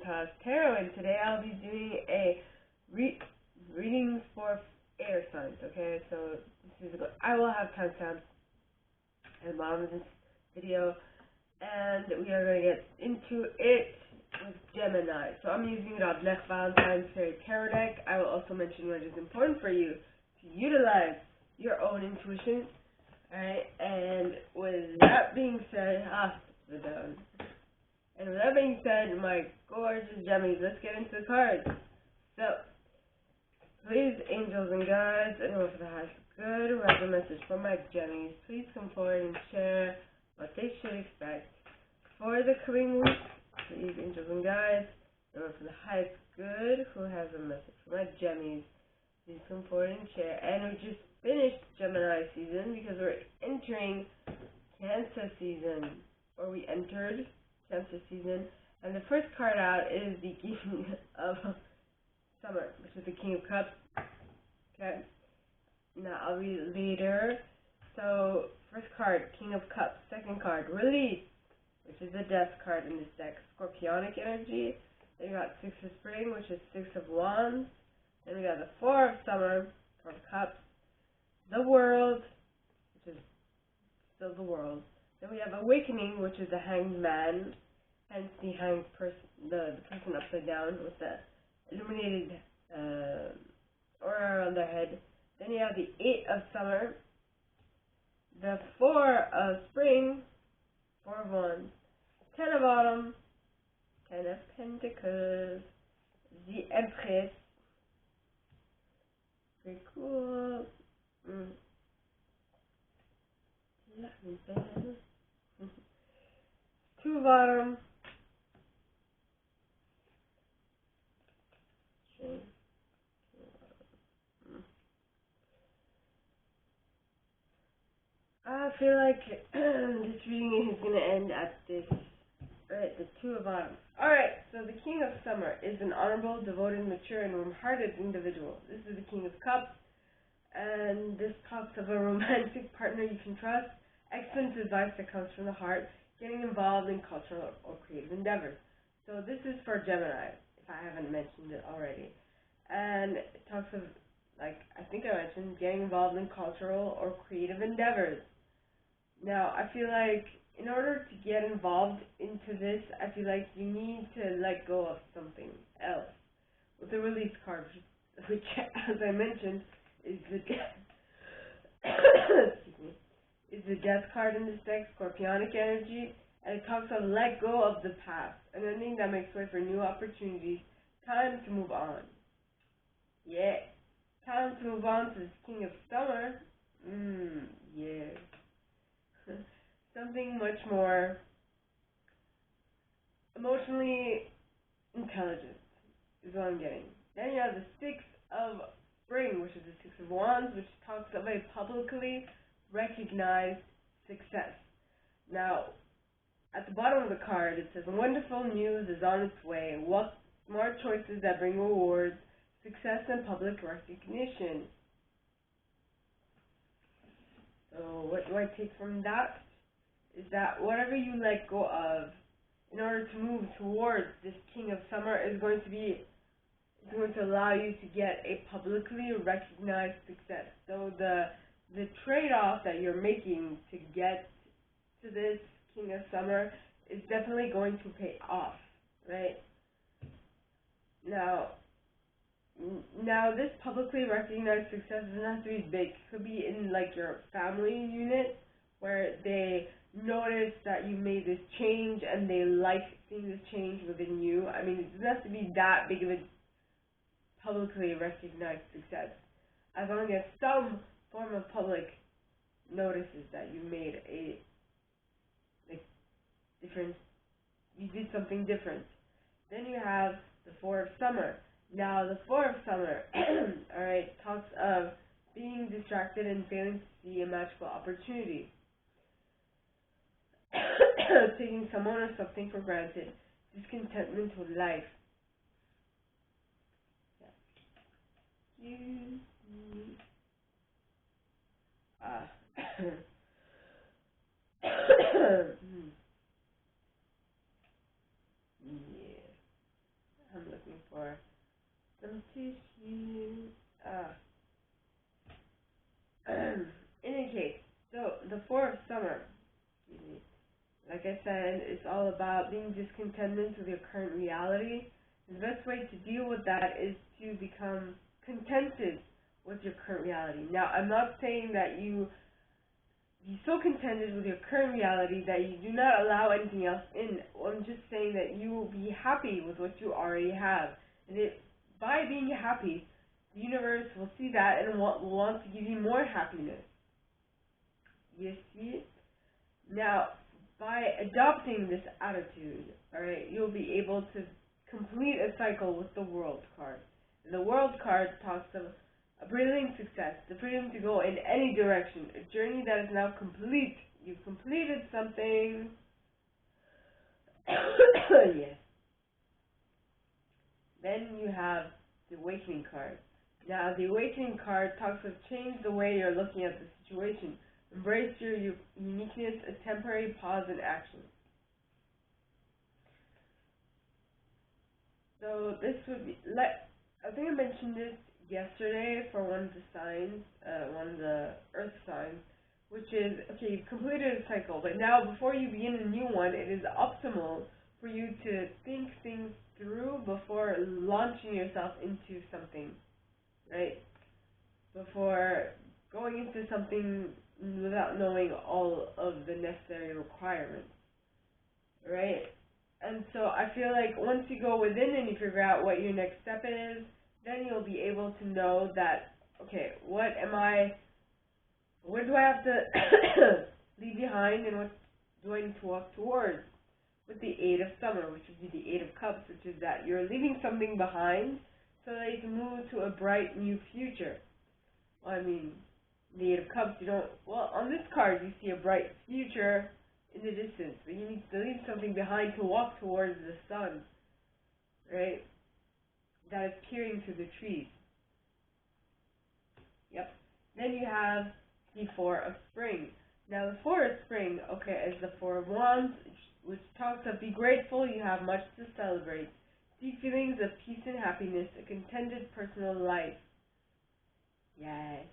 Toss Tarot, and today I'll be doing a readings for air signs. Okay, so this is I will have timestamps at the bottom of this video, and we are going to get into it with Gemini. So I'm using Radleigh Valentine's Fairy Tarot deck. I will also mention what is important for you to utilize your own intuition. Alright, and with that being said, we're done. And with that being said, my gorgeous Geminis, let's get into the cards. So, please, angels and guides, anyone for the highest good who has a message for my Geminis, please come forward and share what they should expect for the coming week. Please, angels and guides, anyone for the highest good who has a message for my Geminis, please come forward and share. And we just finished Gemini season because we're entering Cancer season, or we entered Cancer season, and the first card out is the King of Summer, which is the King of Cups. Okay, now I'll read it later. So, first card, King of Cups. Second card, Release, which is the Death card in this deck, Scorpionic energy. Then we got Six of Spring, which is Six of Wands. Then we got the Four of Summer, Four of Cups. The World, which is still the World. Then we have Awakening, which is the Hanged Man, hence the hanged person, the person upside down with the illuminated aura on their head. Then you have the Eight of Summer, the Four of Spring, Four of Wands, Ten of Autumn, Ten of Pentacles, the Empress. Very cool. Two of Autumn, I feel like this reading is going to end at this, right, the Two of Autumn. Alright, so the King of Summer is an honorable, devoted, mature, and warm-hearted individual. This is the King of Cups, and this talks of a romantic partner you can trust, excellent advice that comes from the heart, getting involved in cultural or creative endeavors. So this is for Gemini, if I haven't mentioned it already. And it talks of, like I think I mentioned, getting involved in cultural or creative endeavors. Now, I feel like in order to get involved into this, I feel like you need to let go of something else. With the Release card, which as I mentioned, is the is the Death card in this deck, Scorpionic energy, and it talks of let go of the past, an ending that makes way for new opportunities, time to move on. Yeah, time to move on to this King of Summer. Yeah. Something much more emotionally intelligent is what I'm getting. Then you have the Six of Spring, which is the Six of Wands, which talks of a publicly recognized success. Now, at the bottom of the card, it says, wonderful news is on its way. What smart choices that bring rewards, success, and public recognition. So, what do I take from that? Is that whatever you let go of in order to move towards this King of Summer is going to allow you to get a publicly recognized success. So the trade-off that you're making to get to this King of Summer is definitely going to pay off, right? Now this publicly recognized success doesn't have to be big. It could be in like your family unit where they notice that you made this change and they like seeing this change within you. I mean, it doesn't have to be that big of a publicly recognized success, as long as some form of public notices that you made a difference, you did something different. Then you have the Four of Summer. Now the Four of Summer, alright, talks of being distracted and failing to see a magical opportunity. Taking someone or something for granted, discontentment with life. looking for some tissues. In any case, so the Four of Summer, excuse me, like I said, it's all about being discontented with your current reality. The best way to deal with that is to become contented with your current reality. Now, I'm not saying that you be so contented with your current reality that you do not allow anything else in. I'm just saying that you will be happy with what you already have. And by being happy, the universe will see that and will want to give you more happiness. You see? Now, by adopting this attitude, alright, you'll be able to complete a cycle with the World card. And the World card talks of a brilliant success, the freedom to go in any direction, a journey that is now complete. You've completed something. Yes. Then you have the Awakening card. Now, the Awakening card talks of change the way you're looking at the situation. Embrace your uniqueness, a temporary pause in action. So this would be, I think I mentioned this yesterday for one of the signs, one of the earth signs, which is, okay, you've completed a cycle, but now before you begin a new one, it is optimal for you to think things through before launching yourself into something, right? Before going into something without knowing all of the necessary requirements, right? And so I feel like once you go within and you figure out what your next step is, then you'll be able to know that, okay, what do I have to leave behind and what do I need to walk towards? With the Eight of Summer, which would be the Eight of Cups, which is that you're leaving something behind so that you can move to a bright new future. Well, I mean, the Eight of Cups, you don't, well, on this card you see a bright future in the distance, but you need to leave something behind to walk towards the sun, right? That is peering through the trees. Yep. Then you have the Four of Spring. Now the Four of Spring, okay, is the Four of Wands, which talks of be grateful, you have much to celebrate. Deep feelings of peace and happiness, a contented personal life. Yes.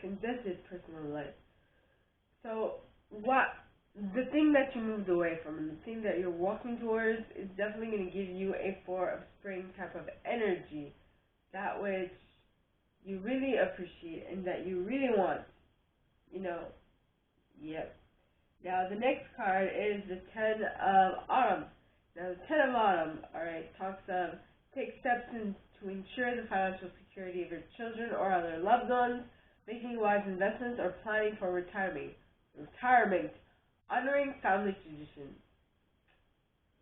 Contented personal life. So the thing that you moved away from and the thing that you're walking towards is definitely going to give you a Four of Spring type of energy, that which you really appreciate and that you really want, you know. Yep. Now the next card is the Ten of Autumn. Now the Ten of Autumn, alright, talks of take steps to ensure the financial security of your children or other loved ones, making wise investments or planning for retirement, honoring family traditions.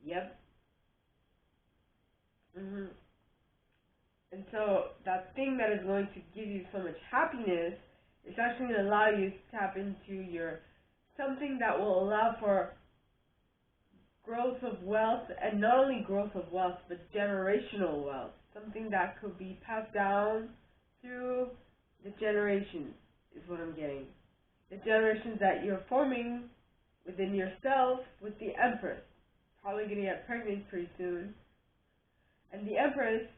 Yep. And so that thing that is going to give you so much happiness is actually going to allow you to tap into your something that will allow for growth of wealth, and not only growth of wealth, but generational wealth. Something that could be passed down through the generations is what I'm getting. The generations that you're forming within yourself with the Empress. Probably going to get pregnant pretty soon. And the Empress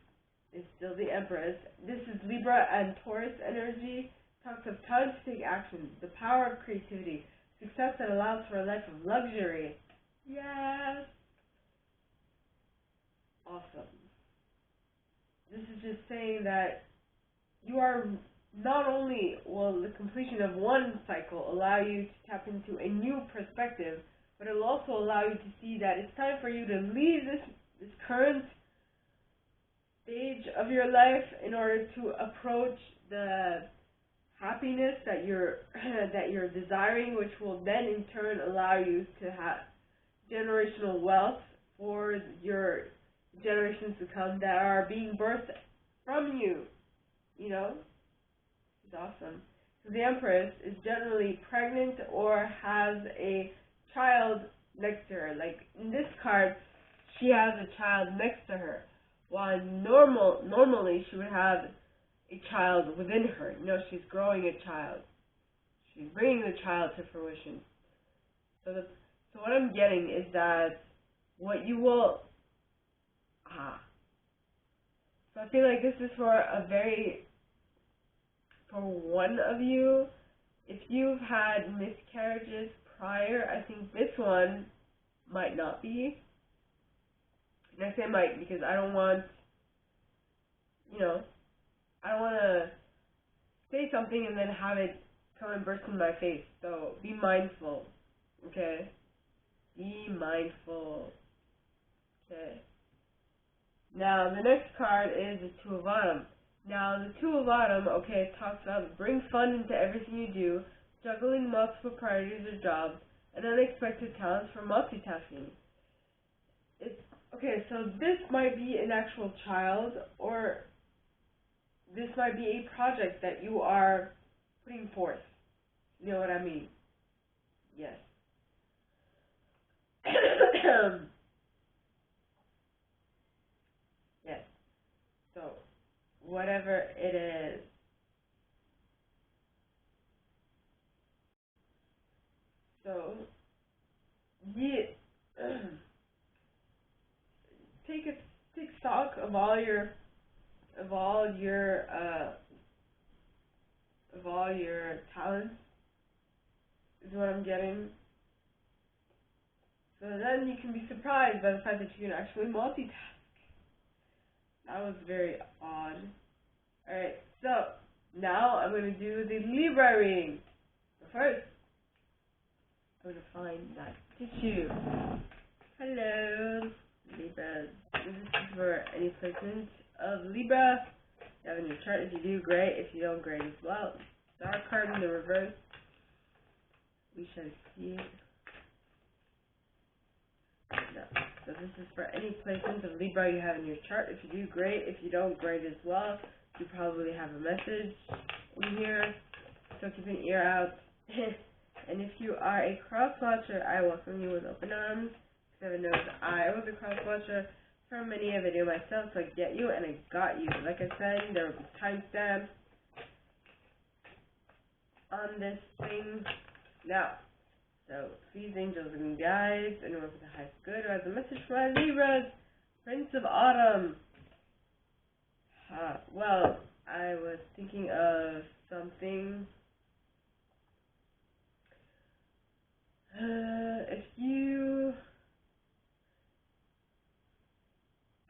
is still the Empress. This is Libra and Taurus energy. Talks of time to take action, the power of creativity, success that allows for a life of luxury. Yes! Awesome. This is just saying that you are not only will the completion of one cycle allow you to tap into a new perspective, but it will also allow you to see that it's time for you to leave this current stage of your life in order to approach the happiness that you're desiring, which will then in turn allow you to have generational wealth for your generations to come that are being birthed from you. You know? It's awesome. So the Empress is generally pregnant or has a child next to her. Like in this card, she has a child next to her. While normally she would have a child within her. You know, she's growing a child. She's bringing the child to fruition. So what I'm getting is that what you will, so I feel like this is for one of you. If you've had miscarriages prior, I think this one might not be. And I say might because I don't want, I don't want to say something and then have it come and burst in my face. So be mindful, okay? Be mindful, okay? Now, the next card is the Two of Autumn. Now, the Two of Autumn, okay, it talks about bring fun into everything you do, juggling multiple priorities or jobs, and unexpected talents for multitasking. Okay, so this might be an actual child, or this might be a project that you are putting forth. You know what I mean? Yes. Yes. So, whatever it is. So, take stock of all your talents is what I'm getting. So then you can be surprised by the fact that you can actually multitask. That was very odd. Alright, so now I'm going to do the Libra reading. So first, I'm going to find that tissue. Hello, Libra. This is for any placement of Libra. You have in your chart. If you do, great. If you don't, great as well. Star card in the reverse. We shall see. No. So this is for any placement of Libra you have in your chart. If you do, great. If you don't, great as well. You probably have a message in here, so keep an ear out. And if you are a cross-watcher, I welcome you with open arms. Because knows I was a cross-watcher for many a video myself, so I get you and I got you. Like I said, there will be timestamps on this thing. Now, so please, angels and guides, anyone with the highest good who has a message for my Libras, Prince of Autumn. Well, I was thinking of something.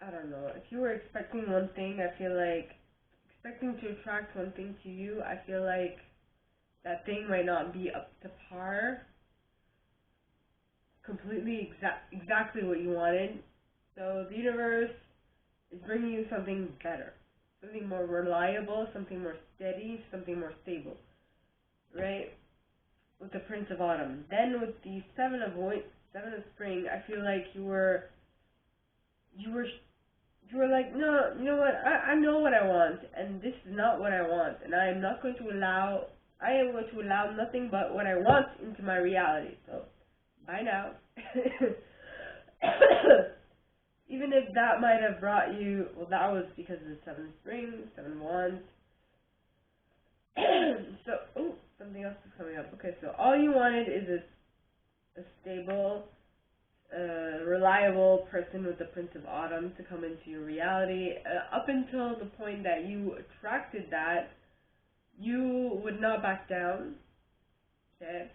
I don't know, if you were expecting one thing, I feel like, expecting to attract one thing to you, I feel like that thing might not be up to par, completely exactly what you wanted. So the universe is bringing you something better, something more reliable, something more steady, something more stable, right? With the Prince of Autumn. Then with the Seven of Spring, I feel like you were like, no, you know what, I know what I want, and this is not what I want, and I am going to allow nothing but what I want into my reality. So, bye now. Even if that might have brought you, well, that was because of the Seven of Spring, Seven of Wands. So, something else is coming up. Okay, so all you wanted is a stable, reliable person with the Prince of Autumn to come into your reality. Up until the point that you attracted that, you would not back down, okay?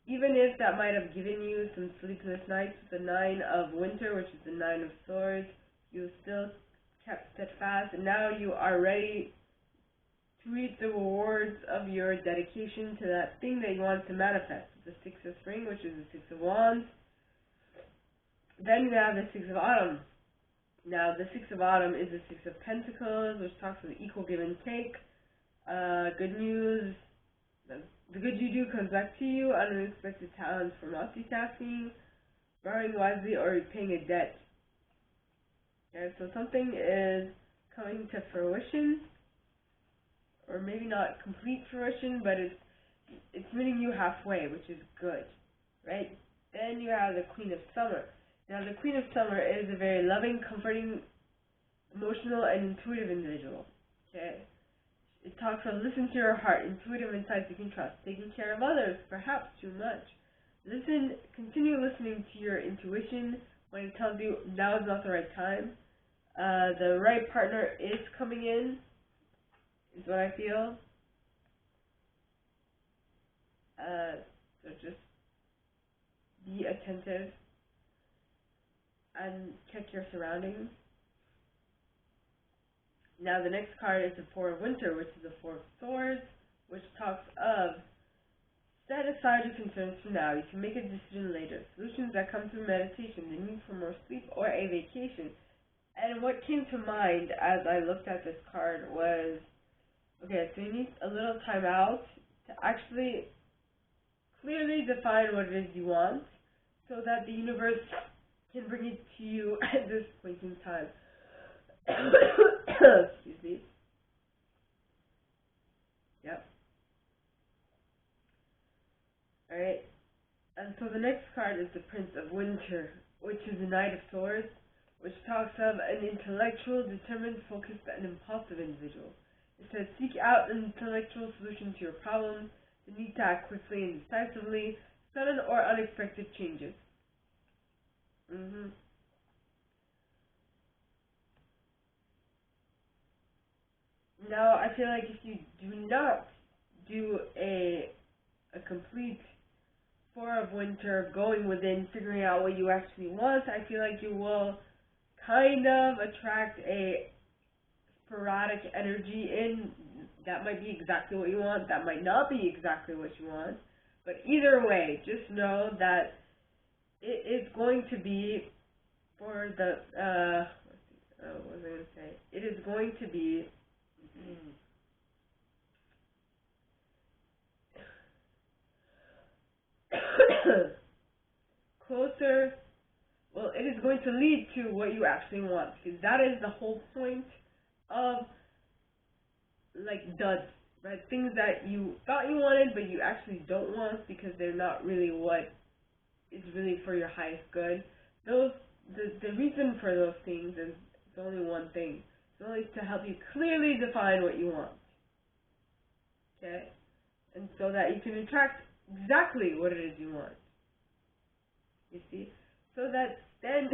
Even if that might have given you some sleepless nights with the Nine of Winter, which is the Nine of Swords, you still kept steadfast, and now you are ready to reap the rewards of your dedication to that thing that you want to manifest. The Six of Spring, which is the Six of Wands. Then you have the Six of Autumn. Now, the Six of Autumn is the Six of Pentacles, which talks of equal give and take. Good news. The good you do comes back to you. Unexpected talents for multitasking, borrowing wisely, or repaying a debt. Okay, so something is coming to fruition, or maybe not complete fruition, but it's meeting you halfway, which is good, right? Then you have the Queen of Summer. Now, the Queen of Summer is a very loving, comforting, emotional, and intuitive individual. Okay, it talks of listen to your heart, intuitive insights you can trust, taking care of others, perhaps too much, Continue listening to your intuition when it tells you now is not the right time. The right partner is coming in, is what I feel. So just be attentive and check your surroundings. Now the next card is the Four of Winter, which is the Four of Swords, which talks of set aside your concerns for now. You can make a decision later. Solutions that come through meditation, the need for more sleep, or a vacation. And what came to mind as I looked at this card was, okay, so you need a little time out to actually clearly define what it is you want so that the universe can bring it to you at this point in time. Excuse me. Yep. Alright. And so the next card is the Prince of Winter, which is the Knight of Swords, which talks of an intellectual, determined, focused, and impulsive individual. It says, seek out an intellectual solution to your problems, the need to act quickly and decisively, sudden or unexpected changes. Now, I feel like if you do not do a complete Four of Winter, going within, figuring out what you actually want, I feel like you will kind of attract a sporadic energy in. That might be exactly what you want, that might not be exactly what you want, but either way, just know that it is going to be for the, what was I going to say? It is going to be closer, well, it is going to lead to what you actually want, because that is the whole point of, like, duds, right? Things that you thought you wanted, but you actually don't want because they're not really what is really for your highest good. The reason for those things is only one thing. It's only to help you clearly define what you want. Okay? And so that you can attract exactly what it is you want. You see? So that then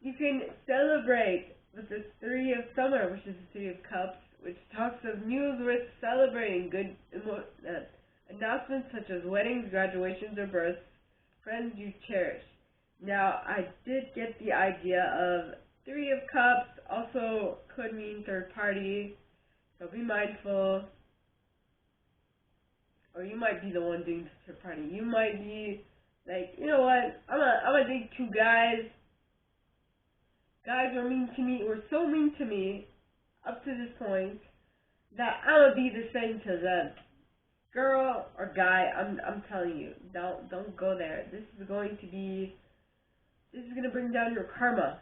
you can celebrate with the Three of Summer, which is the Three of Cups, which talks of news worth celebrating, good announcements such as weddings, graduations, or births, friends you cherish. Now, I did get the idea of Three of Cups, also could mean third party, so be mindful. Or you might be the one doing the third party. You might be like, you know what, I'm gonna date two guys. Guys were mean to me, were so mean to me up to this point that I'm gonna be the same to them. Girl or guy, I'm telling you, don't go there. This is going to bring down your karma.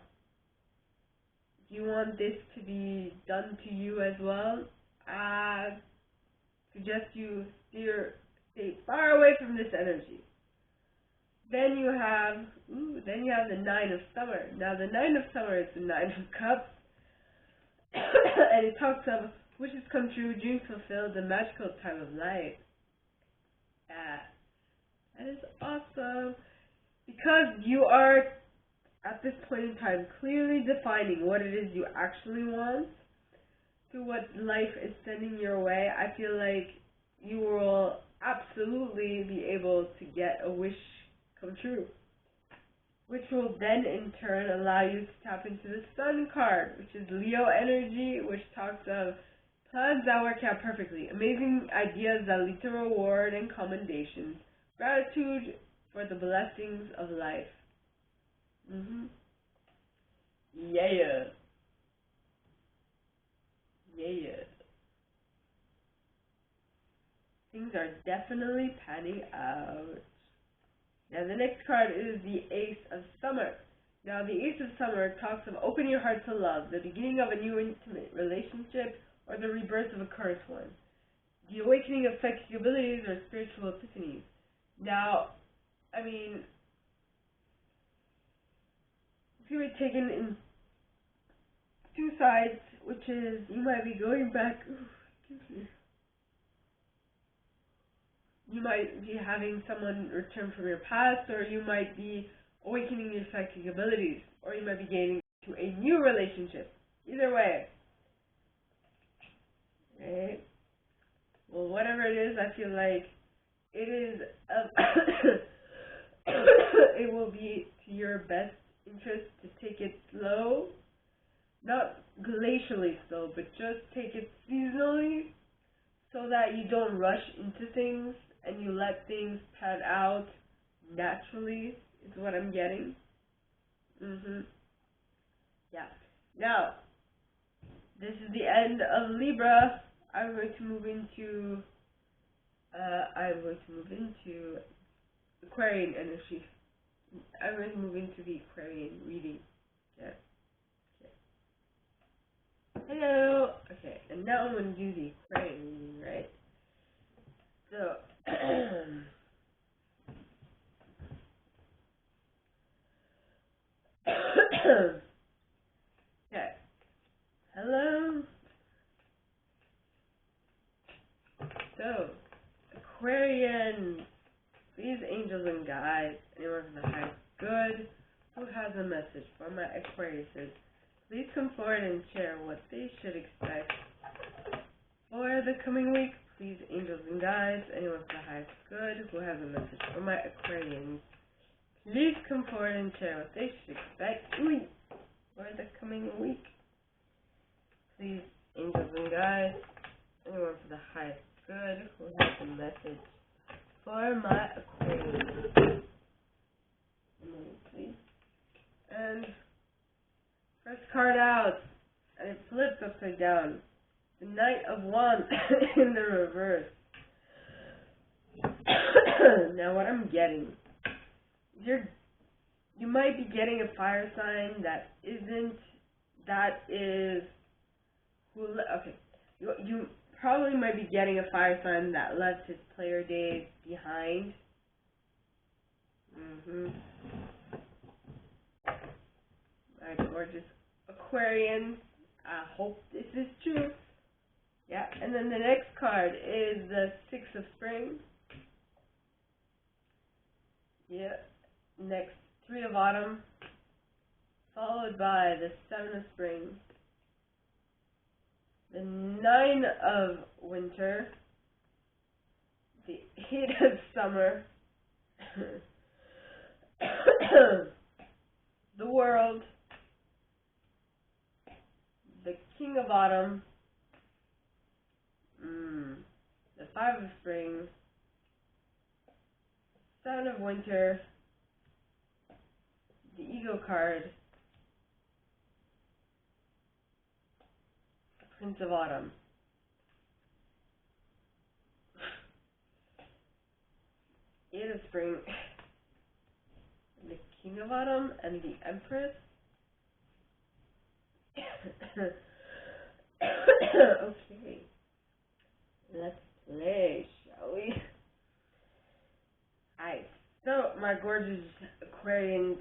If you want this to be done to you as well, I suggest you stay far away from this energy. Then you have the Nine of Summer. Now the Nine of Summer is the Nine of Cups, and it talks of wishes come true, dreams fulfilled, the magical time of life. That is awesome, because you are at this point in time clearly defining what it is you actually want to what life is sending your way. I feel like you will absolutely be able to get a wish come true, which will then in turn allow you to tap into the Sun card, which is Leo energy, which talks of plans that work out perfectly, amazing ideas that lead to reward and commendations, gratitude for the blessings of life. Yeah. Things are definitely panning out. Now the next card is the Ace of Summer. Now the Ace of Summer talks of opening your heart to love, the beginning of a new intimate relationship, or the rebirth of a current one, the awakening of psychic abilities or spiritual epiphanies. Now, I mean, it's going to be taken in two sides, which is you might be going back, You might be having someone return from your past, or you might be awakening your psychic abilities, or you might be getting into a new relationship. Either way. Right? Well, whatever it is, I feel like it is it will be to your best interest to take it slow, not glacially slow, but just take it seasonally, so that you don't rush into things and you let things pan out naturally, is what I'm getting. Yeah. Now, this is the end of Libra. I'm going to move into Aquarian energy. I'm going to move into the Aquarian reading. Yeah. Okay. Hello. Okay, and now I'm going to do the Aquarian reading, right? So, okay. Hello. So, Aquarian, please, angels and guides, anyone from the highest good who has a message for my Aquariuses, please come forward and share what they should expect for the coming week. Please, angels and guides, anyone from the highest good who has a message for my Aquarians, please come forward and share what they should expect for the coming week. Please, angels and guides, anyone from the highest good who has a message for my Aquarians. Please. And first card out, and it flips upside down. The Knight of Wands in the reverse. Now what I'm getting, you might be getting a fire sign you probably might be getting a fire sign that left his player days behind. My gorgeous Aquarian, I hope this is true. Yeah, and then the next card is the Six of Spring. Yeah, next Three of Autumn, followed by the Seven of Spring, the Nine of Winter, the Eight of Summer, the World, the King of Autumn, the Five of Spring, Seven of Winter, the Ego card, the Prince of Autumn. Eight of Spring, the King of Autumn, and the Empress. Okay, let's play, shall we? Alright, so my gorgeous Aquarians,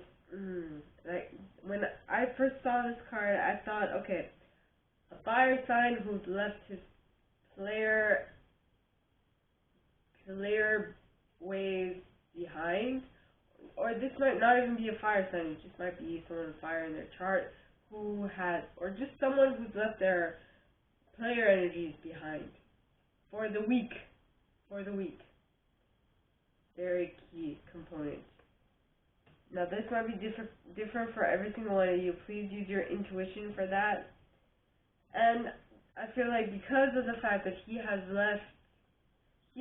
like when I first saw this card, I thought, okay, a fire sign who's left his player ways behind, or this might not even be a fire sign, it just might be someone on fire in their chart who has, or just someone who's left their player energies behind for the week. Very key component. Now this might be different for every single one of you. Please use your intuition for that. And I feel like because of the fact that he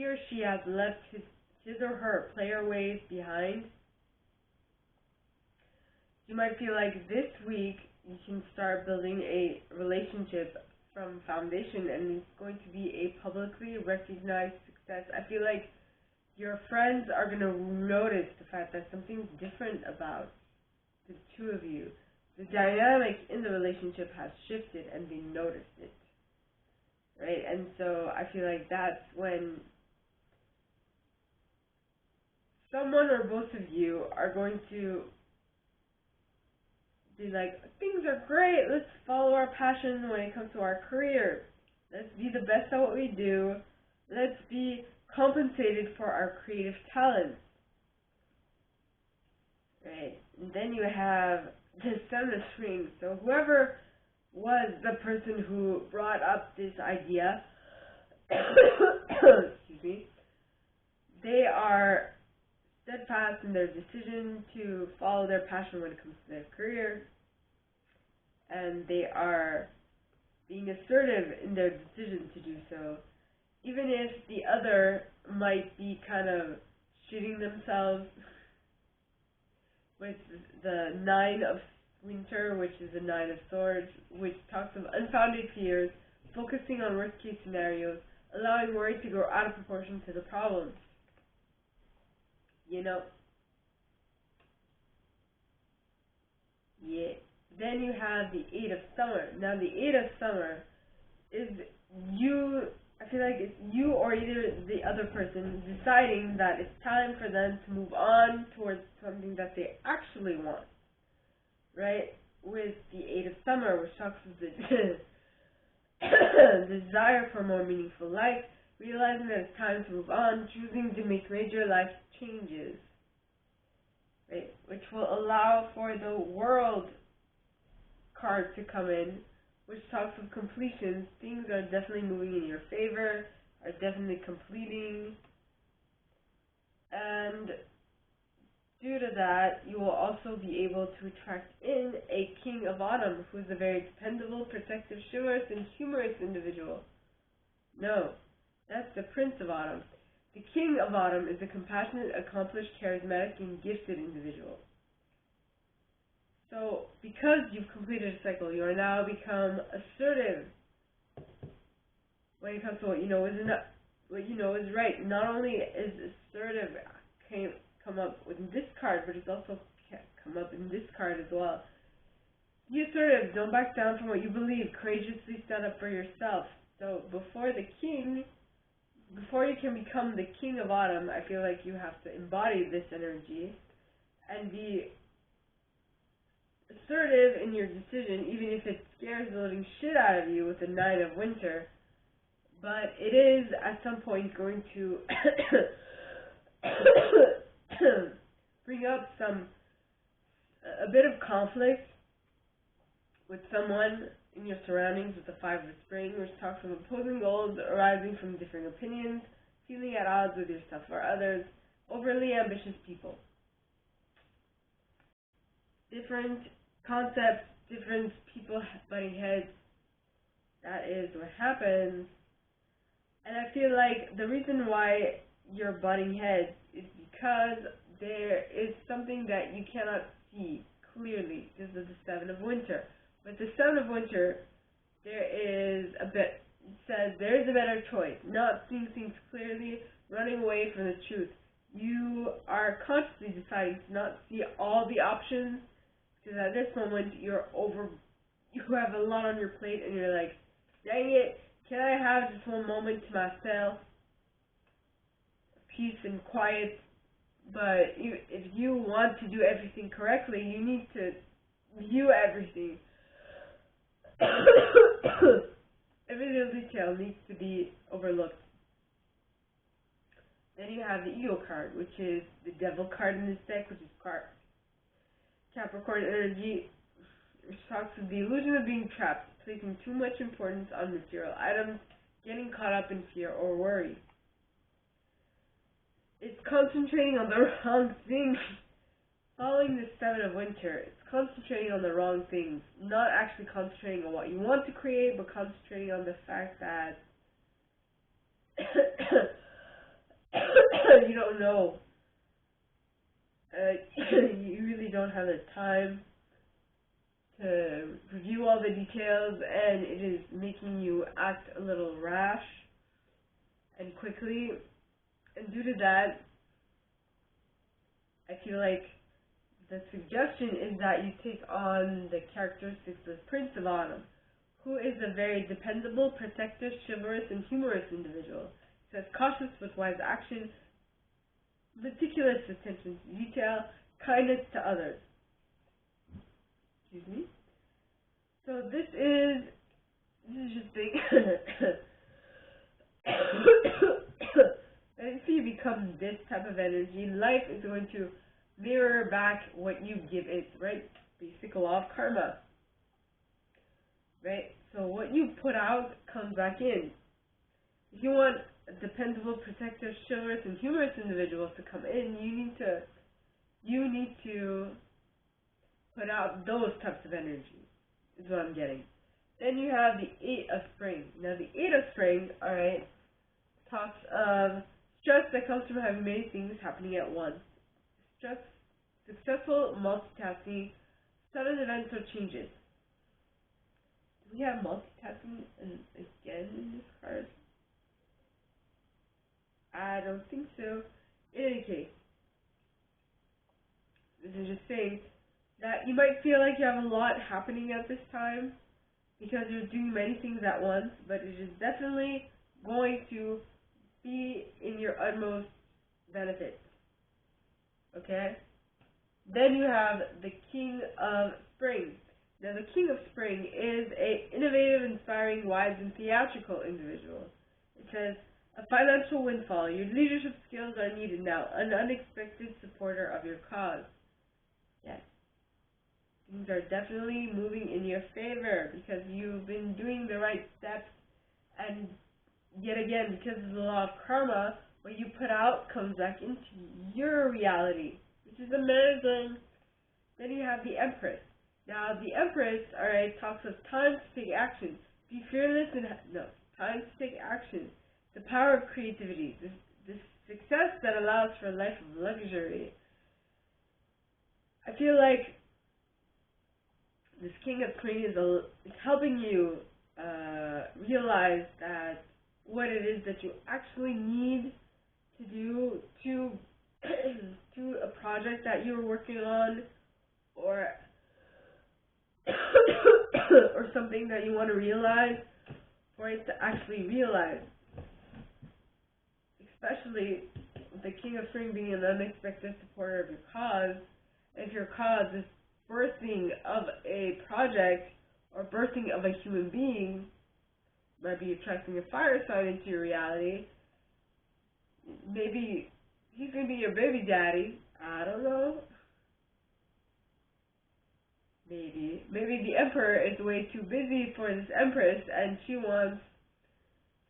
or she has left his or her player ways behind, you might feel like this week you can start building a relationship from foundation, and it's going to be a publicly recognized success. I feel like your friends are going to notice the fact that something's different about the two of you. The dynamic in the relationship has shifted and they noticed it, right? And so I feel like that's when someone or both of you are going to be like, things are great, let's follow our passion when it comes to our career. Let's be the best at what we do. Let's be compensated for our creative talents. Right? And then you have the Seven of Strings. So whoever was the person who brought up this idea, excuse me, they are steadfast in their decision to follow their passion when it comes to their career, and they are being assertive in their decision to do so, even if the other might be kind of shooting themselves. With the Nine of Winter, which is the Nine of Swords, which talks of unfounded fears, focusing on worst-case scenarios, allowing worry to grow out of proportion to the problem. You know? Yeah. Then you have the Eight of Summer. Now, the Eight of Summer is you, I feel like it's you or either the other person deciding that it's time for them to move on towards something that they actually want. Right? With the Eight of Summer, which talks of the desire for a more meaningful life, realizing that it's time to move on, choosing to make major life changes. Right? Which will allow for the World card to come in, which talks of completions. Things are definitely moving in your favor, are definitely completing, and due to that, you will also be able to attract in a King of Autumn, who is a very dependable, protective, chivalrous, and humorous individual. No, that's the Prince of Autumn. The King of Autumn is a compassionate, accomplished, charismatic, and gifted individual. So, because you've completed a cycle, you are now become assertive when it comes to what you know is right. Not only is assertive come up with this card, but it's also come up in this card as well. Be assertive. Don't back down from what you believe. Courageously stand up for yourself. So, before you can become the King of Autumn, I feel like you have to embody this energy and be assertive in your decision, even if it scares the living shit out of you with the Nine of Winter. But it is at some point going to bring up a bit of conflict with someone in your surroundings with the Five of Spring, which talks of opposing goals arising from differing opinions, feeling at odds with yourself or others, overly ambitious people. Different concepts, different people butting heads. That is what happens. And I feel like the reason why you're butting heads is because there is something that you cannot see clearly because of the Seven of Winter. With the Seven of Winter, there is a better choice. Not seeing things clearly, running away from the truth. You are consciously deciding to not see all the options, because at this moment you have a lot on your plate and you're like, dang it, can I have just one moment to myself? Peace and quiet. But if you want to do everything correctly, you need to view everything. Every little detail needs to be overlooked. Then you have the Ego card, which is the Devil card in this deck, which is Capricorn energy, which talks of the illusion of being trapped, placing too much importance on material items, getting caught up in fear or worry. It's concentrating on the wrong things. Following the Seven of Winter, it's concentrating on the wrong things, not actually concentrating on what you want to create, but concentrating on the fact that you don't know. You really don't have the time to review all the details, and it is making you act a little rash and quickly. And due to that, I feel like the suggestion is that you take on the characteristics of Prince of Autumn, who is a very dependable, protective, chivalrous, and humorous individual. He says cautious with wise action, meticulous attention to detail, kindness to others. Excuse me. So this is just big. And if you become this type of energy, life is going to mirror back what you give it, right? Basic law of karma, right? So what you put out comes back in. If you want dependable, protective, chivalrous, and humorous individuals to come in, you need to put out those types of energy, is what I'm getting. Then you have the Eight of Spring. Now the Eight of Spring, alright, talks of stress that comes from having many things happening at once. Stress, successful multitasking, sudden events or changes. Do we have multitasking again in this card? I don't think so. In any case, this is just saying that you might feel like you have a lot happening at this time because you're doing many things at once, but it is definitely going to be in your utmost benefit. Okay? Then you have the King of Spring. Now the King of Spring is an innovative, inspiring, wise, and theatrical individual. It says, a financial windfall. Your leadership skills are needed now. An unexpected supporter of your cause. Yes. Things are definitely moving in your favor because you've been doing the right steps, and yet again, because of the law of karma, what you put out comes back into your reality, which is amazing. Then you have the Empress. Now the Empress, alright, talks of time to take action. Be fearless and time to take action. The power of creativity. This success that allows for a life of luxury. I feel like this King of Spring is helping you realize that what it is that you actually need to do to a project that you're working on, or or something that you want to realize, for it to actually realize. Especially the King of Spring being an unexpected supporter of your cause. If your cause is birthing of a project or birthing of a human being, might be attracting a fire sign into your reality. Maybe he's going to be your baby daddy. I don't know. Maybe the Emperor is way too busy for this Empress, and she wants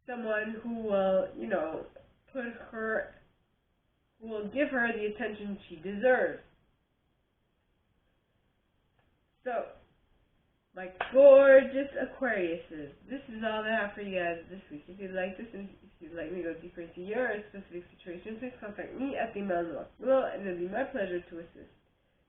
someone who will, who will give her the attention she deserves. So, my gorgeous Aquariuses, this is all I have for you guys this week. If you like this, and if you'd like me to go deeper into your specific situation, please contact me at the email in the box below, and it'll be my pleasure to assist.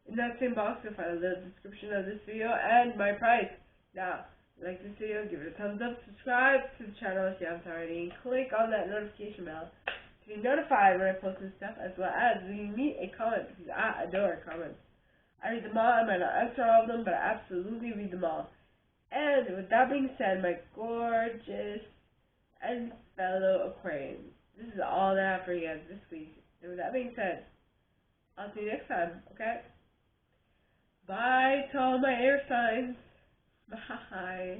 In that same box, you'll find a little description of this video and my price. Now, if you like this video, give it a thumbs up, subscribe to the channel if you haven't already, and click on that notification bell to be notified when I post this stuff, as well as leave me a comment, because I adore comments. I read them all. I might not answer all of them, but I absolutely read them all. And with that being said, my gorgeous and fellow Aquarians, this is all that I have for you guys this week. And with that being said, I'll see you next time, okay? Bye to all my air signs. Bye.